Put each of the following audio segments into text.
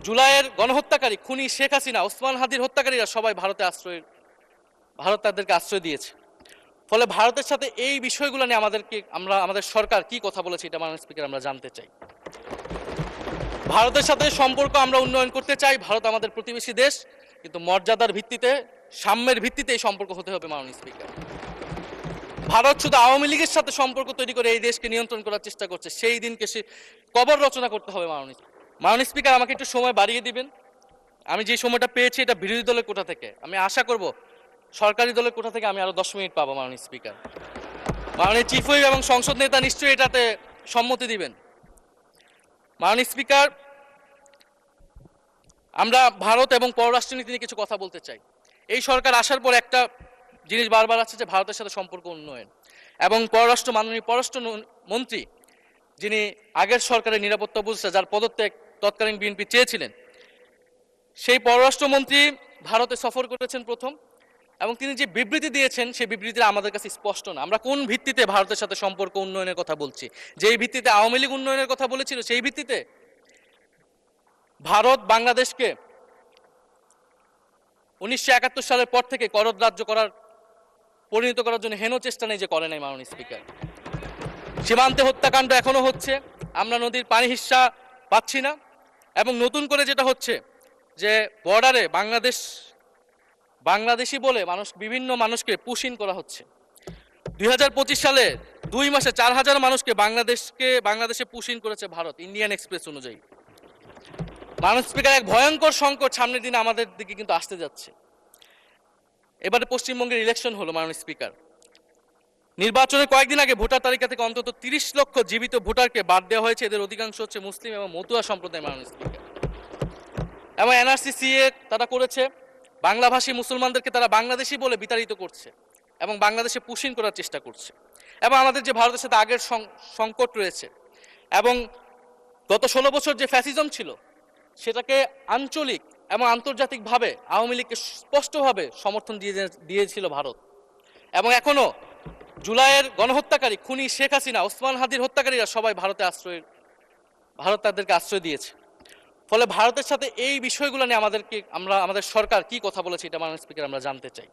জুলাইয়ের গণহত্যাকারী খুনি শেখ হাসিনা, ওসমান হাদির হত্যাকারীরা সবাই ভারত তাদেরকে আশ্রয় দিয়েছে। ফলে ভারতের সাথে এই বিষয়গুলো নিয়ে আমাদের সরকার কি কথা বলেছে এটা মাননীয় স্পিকার আমরা জানতে চাই। ভারতের সাথে সম্পর্ক আমরা উন্নয়ন করতে চাই, ভারত আমাদের প্রতিবেশী দেশ, কিন্তু মর্যাদার ভিত্তিতে, সাম্যের ভিত্তিতে এই সম্পর্ক হতে হবে মাননীয় স্পিকার। ভারত শুধু আওয়ামী লীগের সাথে সম্পর্ক তৈরি করে এই দেশকে নিয়ন্ত্রণ করার চেষ্টা করছে, সেই দিনকে সে কবর রচনা করতে হবে মাননীয় স্পিকার। আমাকে একটু সময় বাড়িয়ে দিবেন। আমি যে সময়টা পেয়েছি এটা বিরোধী দলের কোটা থেকে, আমি আশা করব সরকারি দলের কোটা থেকে আমি আরো 10 মিনিট পাবো মাননীয় স্পিকার। মাননীয় চিফ হুইপ এবং সংসদ নেতা নিশ্চয়ই এটাতে সম্মতি দিবেন। মাননীয় স্পিকার, আমরা ভারত এবং পররাষ্ট্রনীতি নিয়ে কিছু কথা বলতে চাই। এই সরকার আসার পর একটা জিনিস বারবার আছে যে ভারতের সাথে সম্পর্ক উন্নয়ন, এবং মাননীয় পররাষ্ট্র মন্ত্রী যিনি আগের সরকারের নিরাপত্তা উপদেষ্টা, যার পদত্যাগ তৎকালীন বিএনপি চেয়েছিলেন, সেই পররাষ্ট্রমন্ত্রী ভারতে সফর করেছেন প্রথম, এবং তিনি যে বিবৃতি দিয়েছেন সেই বিবৃতিটা আমাদের কাছে স্পষ্ট না। আমরা কোন ভিত্তিতে ভারতের সাথে সম্পর্ক উন্নয়নের কথা বলছি? যেই ভিত্তিতে আওয়ামী লীগ উন্নয়নের কথা বলেছিল সেই ভিত্তিতে? ভারত বাংলাদেশকে 1971 সালের পর থেকে করদ রাজ্য পরিণত করার জন্য হেন চেষ্টা নেই যে করে নাই মাননীয় স্পিকার। সীমান্তে হত্যাকাণ্ড এখনো হচ্ছে, আমরা নদীর পানি হিস্সা পাচ্ছি না, এবং নতুন করে যেটা হচ্ছে যে বর্ডারে বাংলাদেশি বলে বিভিন্ন মানুষকে পুশ ইন করা হচ্ছে। 2025 সালে 2 মাসে 4000 মানুষকে বাংলাদেশে পুশ ইন করেছে ভারত, ইন্ডিয়ান এক্সপ্রেস অনুযায়ী। মাননীয় স্পিকার, এক ভয়ঙ্কর সংকট সামনের দিনে আমাদের দিকে কিন্তু আসতে যাচ্ছে। এবারে পশ্চিমবঙ্গের ইলেকশন হলো মাননীয় স্পিকার। নির্বাচনের কয়েকদিন আগে ভোটার তালিকা থেকে অন্তত 30 লক্ষ জীবিত ভোটারকে বাদ দেওয়া হয়েছে। এদের অধিকাংশ হচ্ছে মুসলিম এবং মতুয়া সম্প্রদায় মাননীয় স্পিকার। এবং এনআরসি তারা করেছে, বাংলাভাষী মুসলমানদেরকে তারা বাংলাদেশি বলে বিতাড়িত করছে এবং বাংলাদেশে পুশ ইন করার চেষ্টা করছে। এবং আমাদের যে ভারতের সাথে আগের সংকট রয়েছে, এবং গত 16 বছর যে ফ্যাসিজম ছিল, সেটাকে আঞ্চলিক এবং আন্তর্জাতিকভাবে আওয়ামী লীগকে স্পষ্টভাবে সমর্থন দিয়েছিল ভারত। এবং এখনো জুলাইয়ের গণহত্যাকারী খুনি শেখ হাসিনা, ওসমান হাদির হত্যাকারীরা সবাই ভারত তাদেরকে আশ্রয় দিয়েছে। ফলে ভারতের সাথে এই বিষয়গুলো নিয়ে আমাদের সরকার কি কথা বলেছে এটা মাননীয় স্পিকার আমরা জানতে চাই।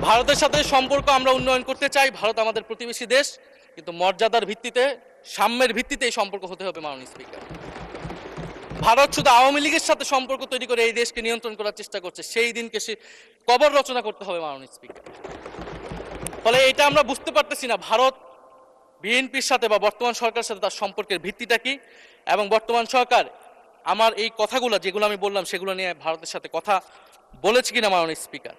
ভারতের সাথে সম্পর্ক আমরা উন্নয়ন করতে চাই, ভারত আমাদের প্রতিবেশী দেশ, কিন্তু মর্যাদার ভিত্তিতে, সাম্যের ভিত্তিতে এই সম্পর্ক হতে হবে মাননীয় স্পিকার। ভারত শুধু আওয়ামী লীগের সাথে সম্পর্ক তৈরি করে এই দেশকে নিয়ন্ত্রণ করার চেষ্টা করছে, সেই দিনকে সে কবর রচনা করতে হবে মাননীয় স্পিকার। ফলে এটা আমরা বুঝতে পারতেছি না ভারত বিএনপির সাথে বা বর্তমান সরকারের সাথে তার সম্পর্কের ভিত্তিটা কি, এবং বর্তমান সরকার আমার এই কথাগুলো যেগুলো আমি বললাম সেগুলো নিয়ে ভারতের সাথে কথা বলেছে কিনা মাননীয় স্পিকার।